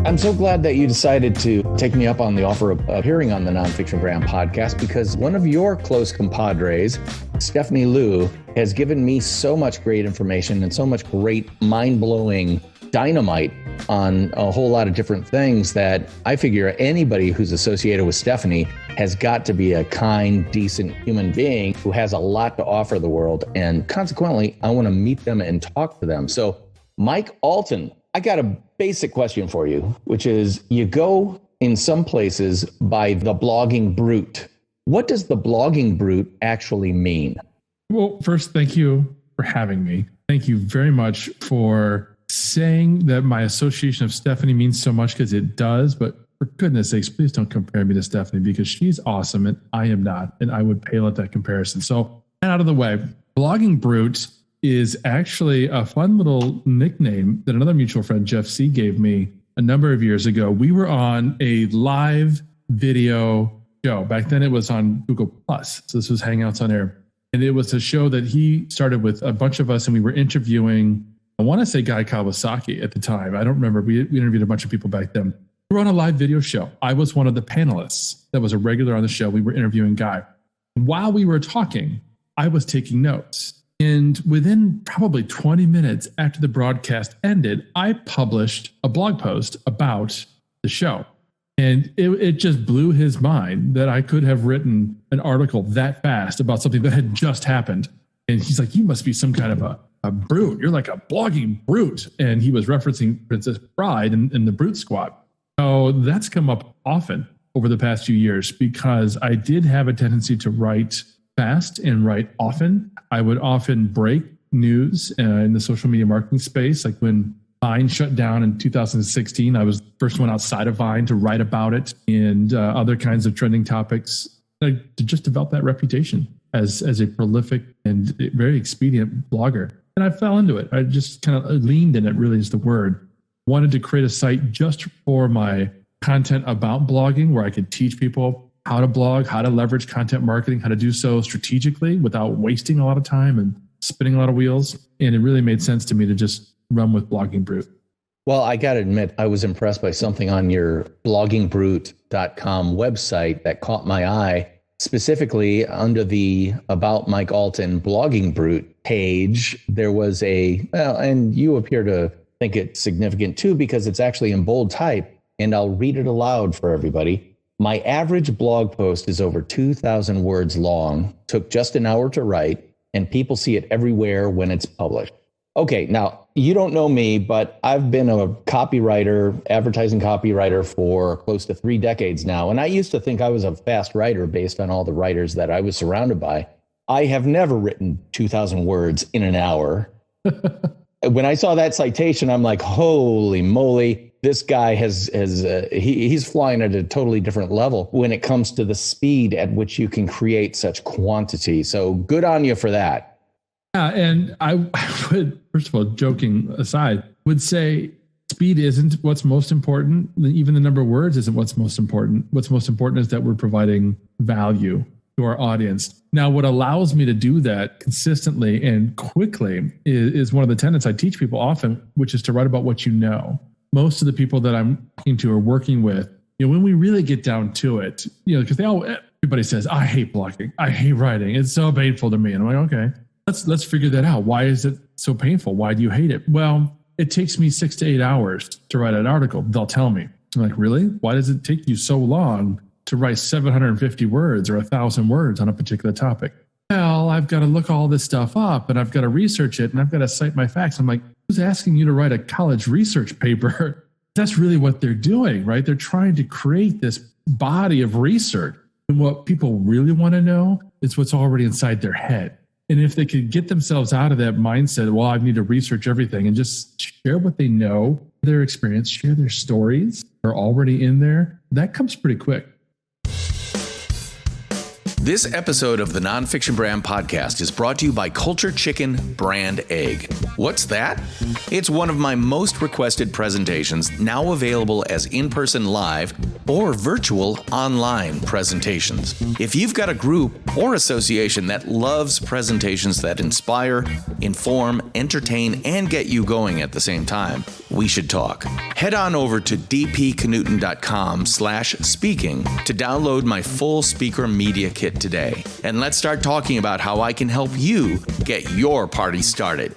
I'm so glad that you decided to take me up on the offer of appearing on the Nonfiction Brand podcast, because one of your close compadres, Stephanie Liu, has given me so much great information and so much great mind-blowing dynamite on a whole lot of different things that I figure anybody who's associated with Stephanie has got to be a kind, decent human being who has a lot to offer the world. And consequently, I want to meet them and talk to them. So Mike Alton, I got a basic question for you, which is, you go in some places by the blogging brute. What does the blogging brute actually mean? Well, first, thank you for having me. Thank you very much for saying that my association of Stephanie means so much, because it does. But for goodness sakes, please don't compare me to Stephanie, because she's awesome and I am not. And I would pale at that comparison. So, out of the way, blogging brute is actually a fun little nickname that another mutual friend, Jeff C., gave me a number of years ago. We were on a live video show. Back then it was on Google Plus. So this was Hangouts on Air. And it was a show that he started with a bunch of us, and we were interviewing, I want to say Guy Kawasaki at the time. I don't remember. We interviewed a bunch of people back then. We were on a live video show. I was one of the panelists that was a regular on the show. We were interviewing Guy. While we were talking, I was taking notes. And within probably 20 minutes after the broadcast ended, I published a blog post about the show. And it just blew his mind that I could have written an article that fast about something that had just happened. And he's like, you must be some kind of a brute. You're like a blogging brute. And he was referencing Princess Bride and the Brute Squad. So that's come up often over the past few years, because I did have a tendency to write fast and write often. I would often break news in the social media marketing space. Like when Vine shut down in 2016, I was the first one outside of Vine to write about it, and other kinds of trending topics, to just develop that reputation as a prolific and very expedient blogger. And I fell into it. I just kind of leaned in it, really is the word. Wanted to create a site just for my content about blogging, where I could teach people how to blog, how to leverage content marketing, how to do so strategically without wasting a lot of time and spinning a lot of wheels. And it really made sense to me to just run with Blogging Brute. Well, I got to admit, I was impressed by something on your bloggingbrute.com website that caught my eye, specifically under the About Mike Alton Blogging Brute page. There was and you appear to think it's significant too, because it's actually in bold type, and I'll read it aloud for everybody. My average blog post is over 2,000 words long, took just an hour to write, and people see it everywhere when it's published. Okay, now, you don't know me, but I've been a copywriter, advertising copywriter for close to 3 decades now, and I used to think I was a fast writer based on all the writers that I was surrounded by. I have never written 2,000 words in an hour. When I saw that citation, I'm like, holy moly. This guy he's flying at a totally different level when it comes to the speed at which you can create such quantity. So good on you for that. Yeah, and I would, first of all, joking aside, would say speed isn't what's most important. Even the number of words isn't what's most important. What's most important is that we're providing value to our audience. Now, what allows me to do that consistently and quickly is one of the tenets I teach people often, which is to write about what you know. Most of the people that I'm talking to or working with, when we really get down to it, because everybody says, I hate blogging, I hate writing, it's so painful to me. And I'm like, okay, let's figure that out. Why is it so painful? Why do you hate it? Well, it takes me 6 to 8 hours to write an article. They'll tell me. I'm like, really? Why does it take you so long to write 750 words or 1,000 words on a particular topic? Well, I've got to look all this stuff up, and I've got to research it, and I've got to cite my facts. I'm like, who's asking you to write a college research paper? That's really what they're doing, right? They're trying to create this body of research. And what people really want to know is what's already inside their head. And if they could get themselves out of that mindset, well, I need to research everything, and just share what they know, their experience, share their stories are already in there, that comes pretty quick. This episode of the Nonfiction Brand podcast is brought to you by Culture Chicken Brand Egg. What's that? It's one of my most requested presentations, now available as in-person live or virtual online presentations. If you've got a group or association that loves presentations that inspire, inform, entertain, and get you going at the same time, we should talk. Head on over to dpknudten.com/speaking to download my full speaker media kit today. And let's start talking about how I can help you get your party started.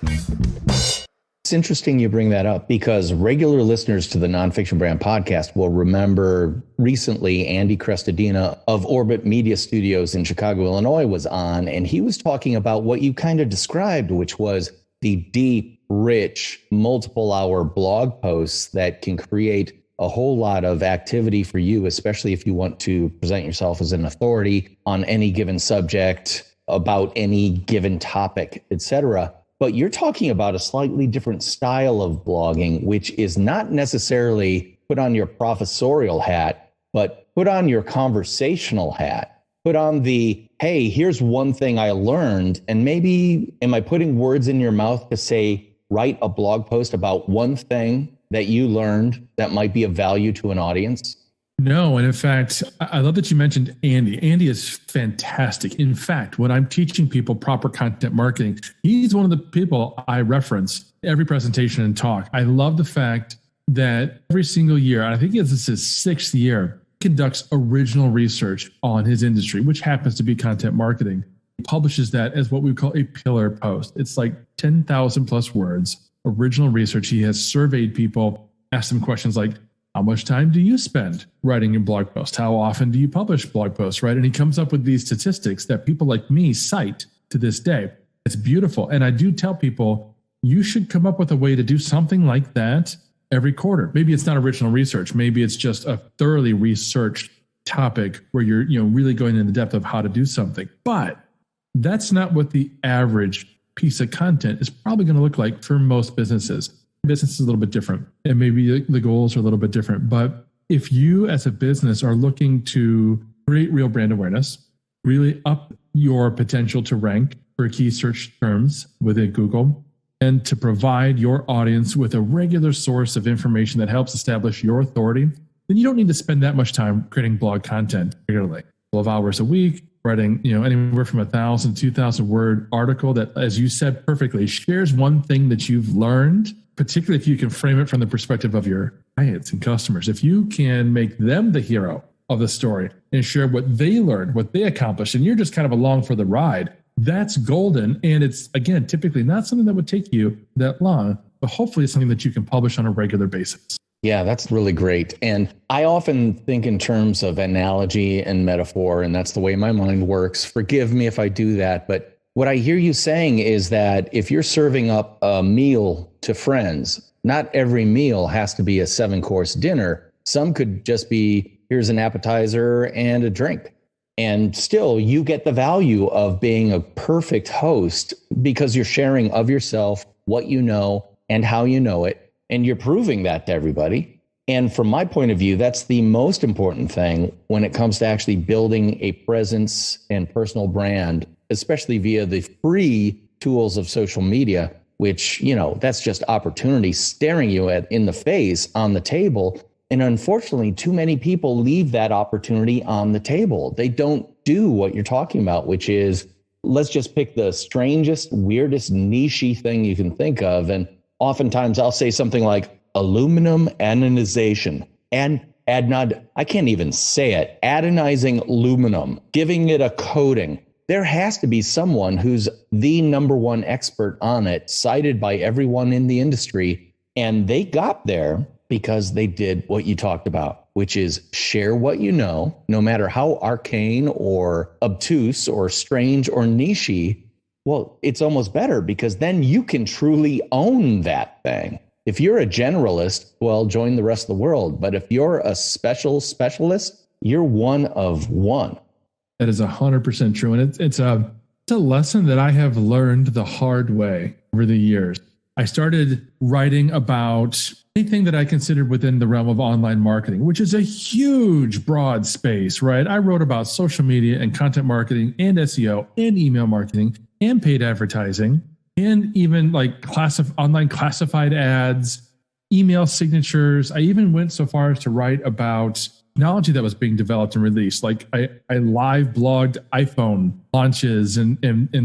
It's interesting you bring that up because regular listeners to the Nonfiction Brand podcast will remember recently Andy Crestodina of Orbit Media Studios in Chicago, Illinois was on, and he was talking about what you kind of described, which was the deep, rich, multiple hour blog posts that can create a whole lot of activity for you, especially if you want to present yourself as an authority on any given subject, about any given topic, etc. But you're talking about a slightly different style of blogging, which is not necessarily put on your professorial hat, but put on your conversational hat. Put on the, hey, here's one thing I learned. And maybe, am I putting words in your mouth to say, write a blog post about one thing that you learned that might be of value to an audience? No. And in fact, I love that you mentioned Andy. Andy is fantastic. In fact, when I'm teaching people proper content marketing, he's one of the people I reference every presentation and talk. I love the fact that every single year, and I think this is his 6th year, conducts original research on his industry, which happens to be content marketing. He publishes that as what we call a pillar post. It's like 10,000 plus words, original research. He has surveyed people, asked them questions like, how much time do you spend writing your blog post? How often do you publish blog posts, right? And he comes up with these statistics that people like me cite to this day. It's beautiful. And I do tell people, you should come up with a way to do something like that every quarter. Maybe it's not original research. Maybe it's just a thoroughly researched topic where you're really going into the depth of how to do something. But that's not what the average piece of content is probably going to look like for most businesses. Business is a little bit different, and maybe the goals are a little bit different. But if you as a business are looking to create real brand awareness, really up your potential to rank for key search terms within Google, and to provide your audience with a regular source of information that helps establish your authority, then you don't need to spend that much time creating blog content regularly. 12 hours a week, writing, anywhere from 1,000, 2,000 word article that, as you said perfectly, shares one thing that you've learned, particularly if you can frame it from the perspective of your clients and customers. If you can make them the hero of the story and share what they learned, what they accomplished, and you're just kind of along for the ride, that's golden. And it's, again, typically not something that would take you that long, but hopefully it's something that you can publish on a regular basis. Yeah, that's really great. And I often think in terms of analogy and metaphor, and that's the way my mind works. Forgive me if I do that. But what I hear you saying is that if you're serving up a meal to friends, not every meal has to be a 7-course dinner. Some could just be, here's an appetizer and a drink. And still, you get the value of being a perfect host because you're sharing of yourself, what you know, and how you know it. And you're proving that to everybody. And from my point of view, that's the most important thing when it comes to actually building a presence and personal brand, especially via the free tools of social media, which, that's just opportunity staring you in the face on the table. And unfortunately, too many people leave that opportunity on the table. They don't do what you're talking about, which is, let's just pick the strangest, weirdest, niche-y thing you can think of. And oftentimes I'll say something like aluminum anodization and I can't even say it, anodizing aluminum, giving it a coating. There has to be someone who's the number one expert on it, cited by everyone in the industry. And they got there because they did what you talked about, which is share what you know, no matter how arcane or obtuse or strange or niche. Well, it's almost better because then you can truly own that thing. If you're a generalist, well, join the rest of the world. But if you're a specialist, you're one of one. That is 100% true. And it's a lesson that I have learned the hard way over the years. I started writing about anything that I considered within the realm of online marketing, which is a huge, broad space, right? I wrote about social media and content marketing and SEO and email marketing and paid advertising and even like online classified ads, email signatures. I even went so far as to write about technology that was being developed and released. Like I live blogged iPhone launches and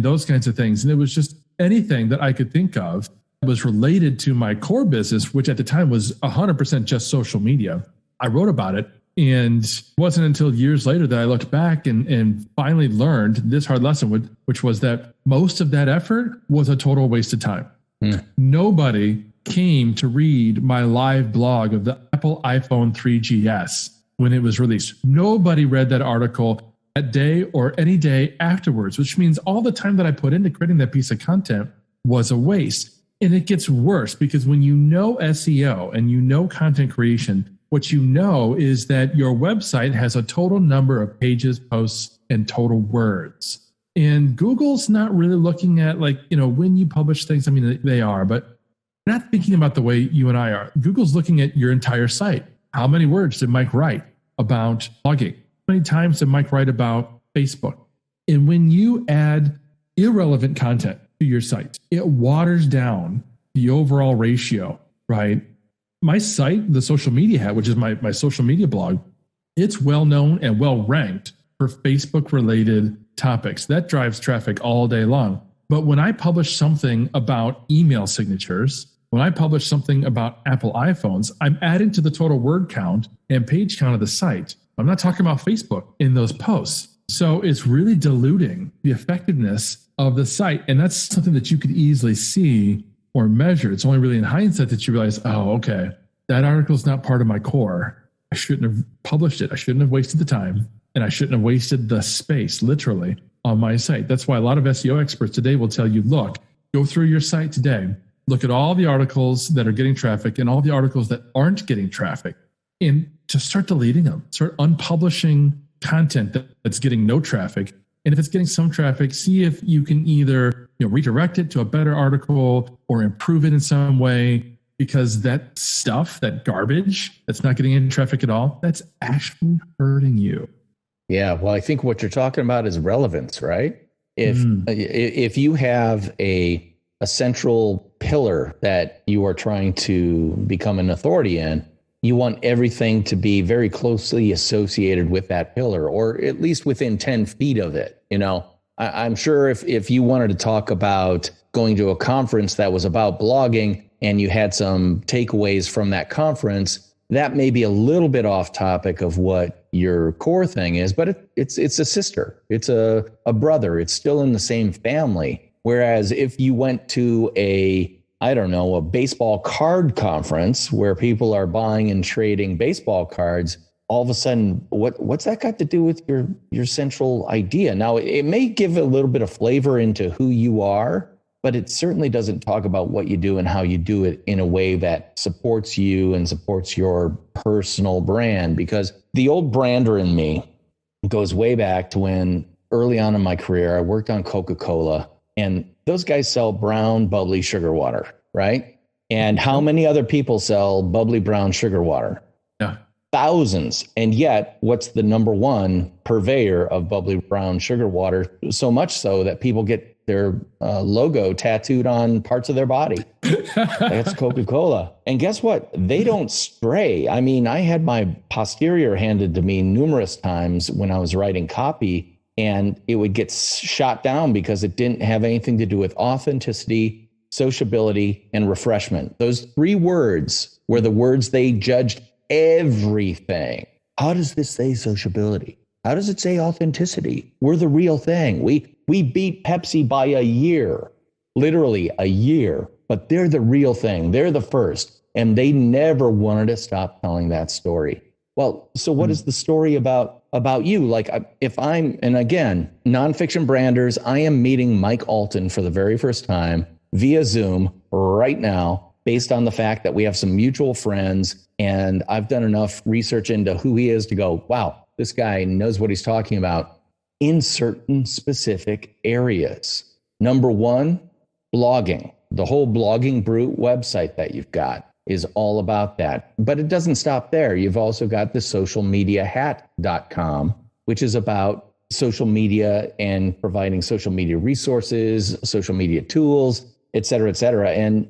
those kinds of things. And it was just anything that I could think of was related to my core business, which at the time was 100% just social media. I wrote about it. And it wasn't until years later that I looked back and finally learned this hard lesson, which was that most of that effort was a total waste of time. Nobody came to read my live blog of the Apple iPhone 3GS when it was released. Nobody read that article that day or any day afterwards, which means all the time that I put into creating that piece of content was a waste. And it gets worse because when you know SEO and you know content creation, what you know is that your website has a total number of pages, posts, and total words. And Google's not really looking at when you publish things. I mean, they are, but not thinking about the way you and I are. Google's looking at your entire site. How many words did Mike write about blogging? How many times did Mike write about Facebook? And when you add irrelevant content to your site, it waters down the overall ratio, right? My site, the Social Media Hat, which is my social media blog, it's well known and well ranked for Facebook related topics. That drives traffic all day long. But when I publish something about email signatures, when I publish something about Apple iPhones, I'm adding to the total word count and page count of the site. I'm not talking about Facebook in those posts. So it's really diluting the effectiveness of the site. And that's something that you could easily see or measure. It's only really in hindsight that you realize, oh, okay, that article is not part of my core. I shouldn't have published it. I shouldn't have wasted the time. And I shouldn't have wasted the space, literally, on my site. That's why a lot of SEO experts today will tell you, look, go through your site today, look at all the articles that are getting traffic and all the articles that aren't getting traffic, and just start deleting them, start unpublishing content that's getting no traffic. And if it's getting some traffic, see if you can either redirect it to a better article or improve it in some way, because that stuff, that garbage that's not getting any traffic at all, that's actually hurting you. Yeah, well, I think what you're talking about is relevance, right? If you have a central pillar that you are trying to become an authority in, you want everything to be very closely associated with that pillar, or at least within 10 feet of it. I'm sure if you wanted to talk about going to a conference that was about blogging and you had some takeaways from that conference, that may be a little bit off topic of what your core thing is, but it's a sister, it's a brother, it's still in the same family. Whereas if you went to a baseball card conference where people are buying and trading baseball cards, all of a sudden, what's that got to do with your central idea? Now, it may give a little bit of flavor into who you are, but it certainly doesn't talk about what you do and how you do it in a way that supports you and supports your personal brand. Because the old brander in me goes way back to when early on in my career, I worked on Coca-Cola, and those guys sell brown, bubbly sugar water, right? And how many other people sell bubbly brown sugar water? Yeah. Thousands. And yet, what's the number one purveyor of bubbly brown sugar water? So much so that people get their logo tattooed on parts of their body. That's Coca-Cola. And guess what? They don't stray. I mean, I had my posterior handed to me numerous times when I was writing copy, and it would get shot down because it didn't have anything to do with authenticity, sociability, and refreshment. Those three words were the words they judged everything. How does this say sociability? How does it say authenticity? We're the real thing. We beat Pepsi by a year, literally a year, but they're the real thing. They're the first. And they never wanted to stop telling that story. Well, so what is the story about you? Like if I'm, and again, nonfiction branders, I am meeting Mike Alton for the very first time via Zoom right now, based on the fact that we have some mutual friends, and I've done enough research into who he is to go, wow, this guy knows what he's talking about in certain specific areas. Number one, blogging. The whole Blogging Brute website that you've got is all about that. But it doesn't stop there. You've also got the socialmediahat.com, which is about social media and providing social media resources, social media tools, et cetera, et cetera. And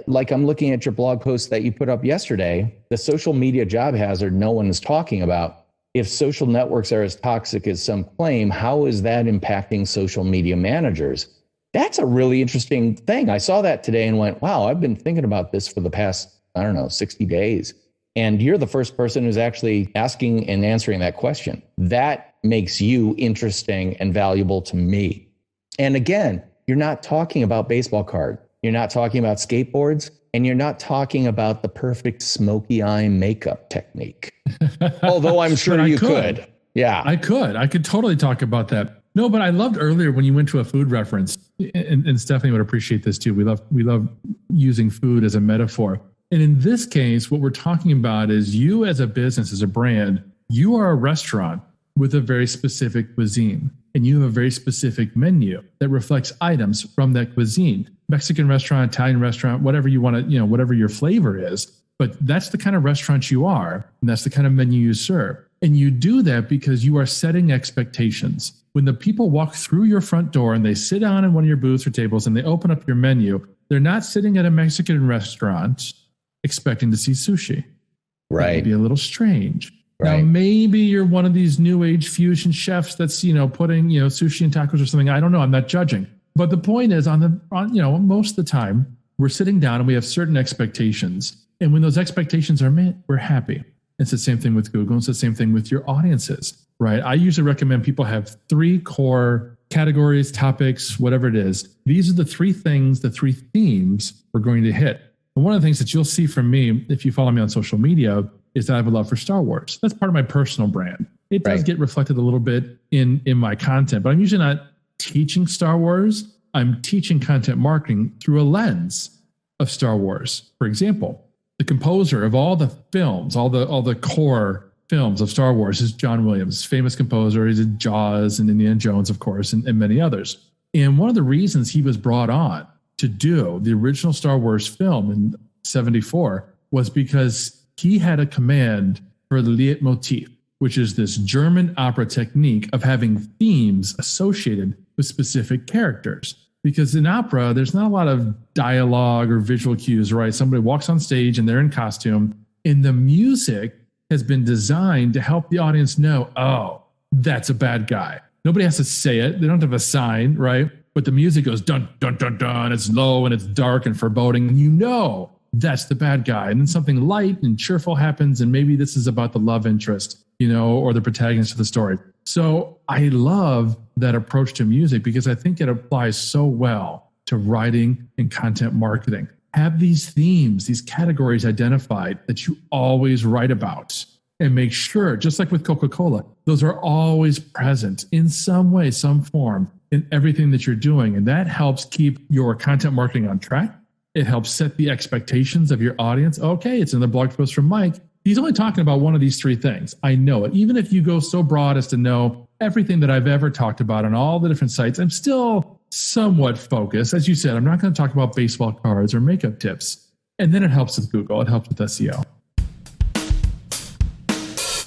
like I'm looking at your blog post that you put up yesterday, the social media job hazard no one is talking about. If social networks are as toxic as some claim, how is that impacting social media managers? That's a really interesting thing. I saw that today and went, wow, I've been thinking about this for the past, 60 days. And you're the first person who's actually asking and answering that question. That makes you interesting and valuable to me. And again, you're not talking about baseball cards. You're not talking about skateboards. And you're not talking about the perfect smoky eye makeup technique. Although I'm sure you could. Yeah. I could totally talk about that. No, but I loved earlier when you went to a food reference, and Stephanie would appreciate this too. We love using food as a metaphor. And in this case, what we're talking about is you as a business, as a brand, you are a restaurant with a very specific cuisine, and you have a very specific menu that reflects items from that cuisine. Mexican restaurant, Italian restaurant, whatever you want to, whatever your flavor is. But that's the kind of restaurant you are, and that's the kind of menu you serve. And you do that because you are setting expectations. When the people walk through your front door and they sit down in one of your booths or tables and they open up your menu, they're not sitting at a Mexican restaurant expecting to see sushi. Right. That would be a little strange. Right. Now, maybe you're one of these new age fusion chefs that's, putting, sushi and tacos or something. I don't know. I'm not judging. But the point is most of the time we're sitting down and we have certain expectations. And when those expectations are met, we're happy. It's the same thing with Google. It's the same thing with your audiences, right? I usually recommend people have 3 core categories, topics, whatever it is. These are the 3 things, the 3 themes we're going to hit. And one of the things that you'll see from me, if you follow me on social media, is that I have a love for Star Wars. That's part of my personal brand. It does get reflected a little bit in my content, but I'm usually not teaching Star Wars. I'm teaching content marketing through a lens of Star Wars. For example, the composer of all the films, all the core films of Star Wars is John Williams, famous composer. He did Jaws and Indiana Jones, of course, and many others. And one of the reasons he was brought on to do the original Star Wars film in 1974 was because he had a command for the leitmotif, which is this German opera technique of having themes associated with specific characters. Because in opera, there's not a lot of dialogue or visual cues, right? Somebody walks on stage and they're in costume, and the music has been designed to help the audience know, oh, that's a bad guy. Nobody has to say it. They don't have a sign, right? But the music goes dun, dun, dun, dun. It's low and it's dark and foreboding. And that's the bad guy. And then something light and cheerful happens. And maybe this is about the love interest, or the protagonist of the story. So I love that approach to music because I think it applies so well to writing and content marketing. Have these themes, these categories identified that you always write about, and make sure, just like with Coca-Cola, those are always present in some way, some form in everything that you're doing. And that helps keep your content marketing on track. It helps set the expectations of your audience. Okay, it's in the blog post from Mike. He's only talking about one of these 3 things. I know it. Even if you go so broad as to know everything that I've ever talked about on all the different sites, I'm still somewhat focused. As you said, I'm not going to talk about baseball cards or makeup tips. And then it helps with Google. It helps with SEO.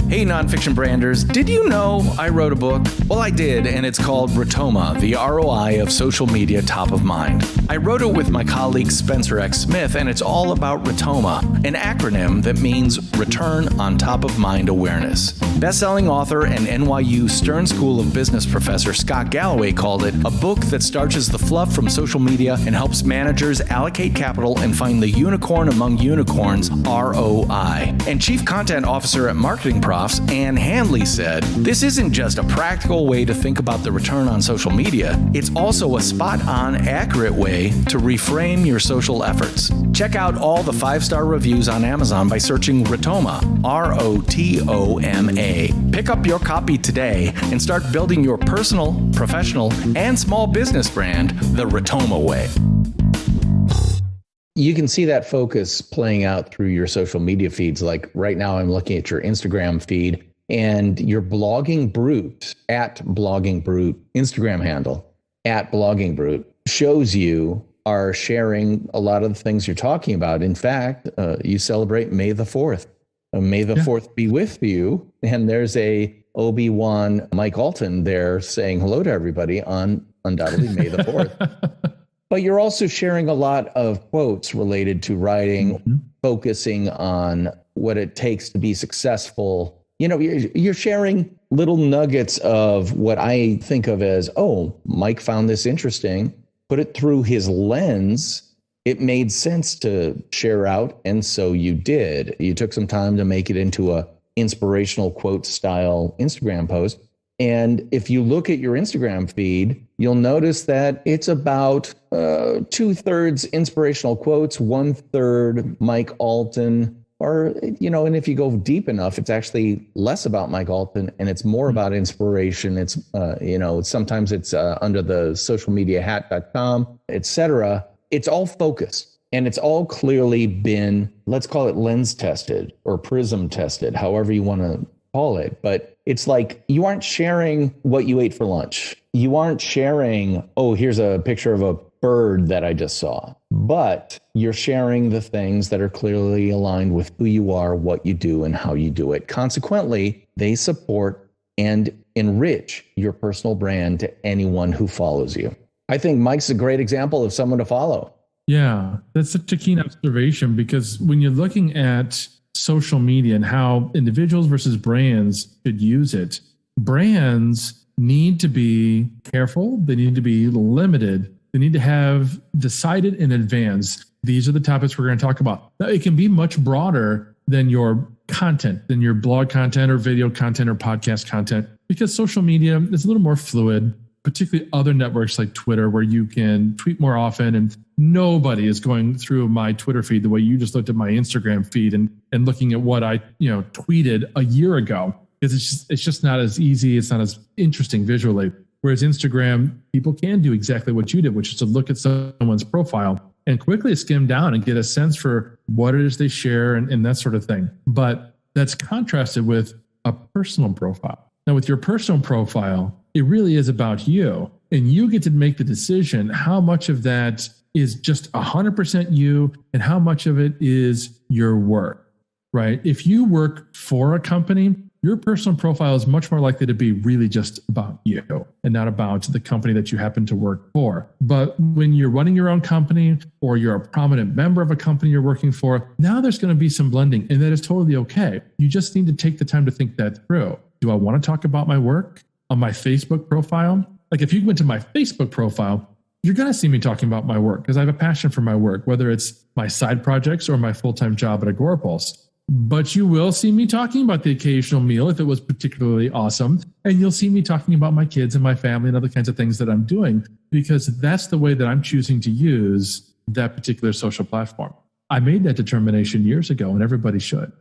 Hey, nonfiction branders, did you know I wrote a book? Well, I did, and it's called Rotoma, the ROI of Social Media Top of Mind. I wrote it with my colleague Spencer X. Smith, and it's all about Rotoma, an acronym that means Return on Top of Mind Awareness. Best-selling author and NYU Stern School of Business professor Scott Galloway called it a book that starches the fluff from social media and helps managers allocate capital and find the unicorn among unicorns, ROI. And Chief Content Officer at Marketing Profs, Ann Handley said, this isn't just a practical way to think about the return on social media, it's also a spot-on, accurate way to reframe your social efforts. Check out all the 5-star reviews on Amazon by searching Rotoma, ROTOMA. Pick up your copy today and start building your personal, professional, and small business brand the Rotoma way. You can see that focus playing out through your social media feeds. Like right now, I'm looking at your Instagram feed and your Blogging Brute at Blogging Brute Instagram handle at Blogging Brute shows you are sharing a lot of the things you're talking about. In fact, you celebrate May the 4th. May the 4th be with you. And there's a Obi-Wan Mike Alton there saying hello to everybody on undoubtedly May the 4th. But you're also sharing a lot of quotes related to writing, focusing on what it takes to be successful. You know, you're sharing little nuggets of what I think of as, oh, Mike found this interesting, put it through his lens. It made sense to share out. And so you did. You took some time to make it into a inspirational quote style Instagram post. And if you look at your Instagram feed, you'll notice that it's about 2/3 inspirational quotes, 1/3 Mike Alton. Or, you know, and if you go deep enough, it's actually less about Mike Alton and it's more about inspiration. It's, you know, sometimes it's under the socialmediahat.com, et cetera. It's all focused and it's all clearly been, let's call it lens tested or prism tested, however you want to call it. But it's like you aren't sharing what you ate for lunch. You aren't sharing, oh, here's a picture of a bird that I just saw. But you're sharing the things that are clearly aligned with who you are, what you do, and how you do it. Consequently, they support and enrich your personal brand to anyone who follows you. I think Mike's a great example of someone to follow. Yeah, that's such a keen observation, because when you're looking at social media and how individuals versus brands should use it, brands need to be careful. They need to be limited. They need to have decided in advance, these are the topics we're going to talk about. Now, it can be much broader than your content, than your blog content or video content or podcast content, because social media is a little more fluid, particularly other networks like Twitter, where you can tweet more often, and nobody is going through my Twitter feed the way you just looked at my Instagram feed and looking at what I tweeted a year ago, because it's just not as easy. It's not as interesting visually. Whereas Instagram, people can do exactly what you did, which is to look at someone's profile and quickly skim down and get a sense for what it is they share and that sort of thing. But that's contrasted with a personal profile. Now, with your personal profile, it really is about you, and you get to make the decision how much of that is just 100% you and how much of it is your work, right? If you work for a company, your personal profile is much more likely to be really just about you and not about the company that you happen to work for. But when you're running your own company or you're a prominent member of a company you're working for, now there's going to be some blending, and that is totally okay. You just need to take the time to think that through. Do I want to talk about my work on my Facebook profile? Like if you went to my Facebook profile, you're going to see me talking about my work because I have a passion for my work, whether it's my side projects or my full-time job at Agorapulse. But you will see me talking about the occasional meal if it was particularly awesome. And you'll see me talking about my kids and my family and other kinds of things that I'm doing, because that's the way that I'm choosing to use that particular social platform. I made that determination years ago, and everybody should.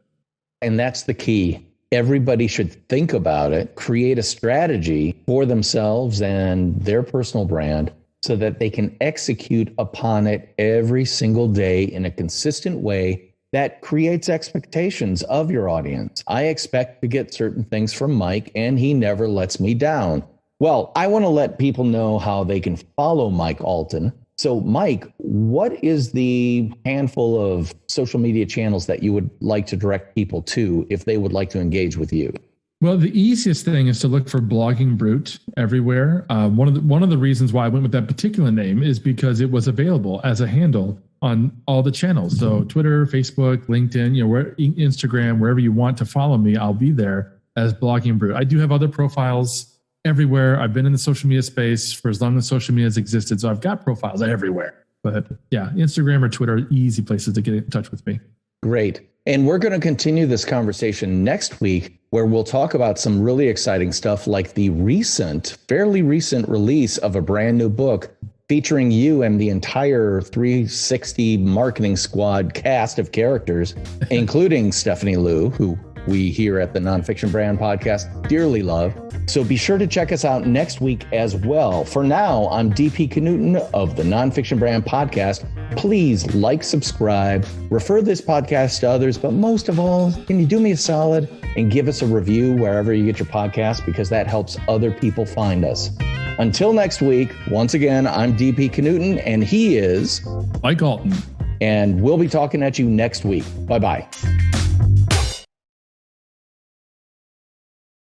And that's the key. Everybody should think about it, create a strategy for themselves and their personal brand so that they can execute upon it every single day in a consistent way that creates expectations of your audience. I expect to get certain things from Mike, and he never lets me down. Well, I want to let people know how they can follow Mike Alton. So, Mike, what is the handful of social media channels that you would like to direct people to if they would like to engage with you? Well, the easiest thing is to look for Blogging Brute everywhere. One of the reasons why I went with that particular name is because it was available as a handle on all the channels. So Twitter, Facebook, LinkedIn, Instagram, wherever you want to follow me, I'll be there as Blogging Brute. I do have other profiles everywhere. I've been in the social media space for as long as social media has existed. So I've got profiles everywhere. But yeah, Instagram or Twitter are easy places to get in touch with me. Great. And we're going to continue this conversation next week, where we'll talk about some really exciting stuff like the fairly recent release of a brand new book featuring you and the entire 360 marketing squad cast of characters, including Stephanie Liu, who we here at the Nonfiction Brand podcast dearly love. So be sure to check us out next week as well. For now, I'm DP Knudten of the Nonfiction Brand podcast. Please like, subscribe, refer this podcast to others, but most of all, can you do me a solid and give us a review wherever you get your podcast, because that helps other people find us. Until next week, once again, I'm DP Knudten, and he is Mike Alton. And we'll be talking at you next week. Bye-bye.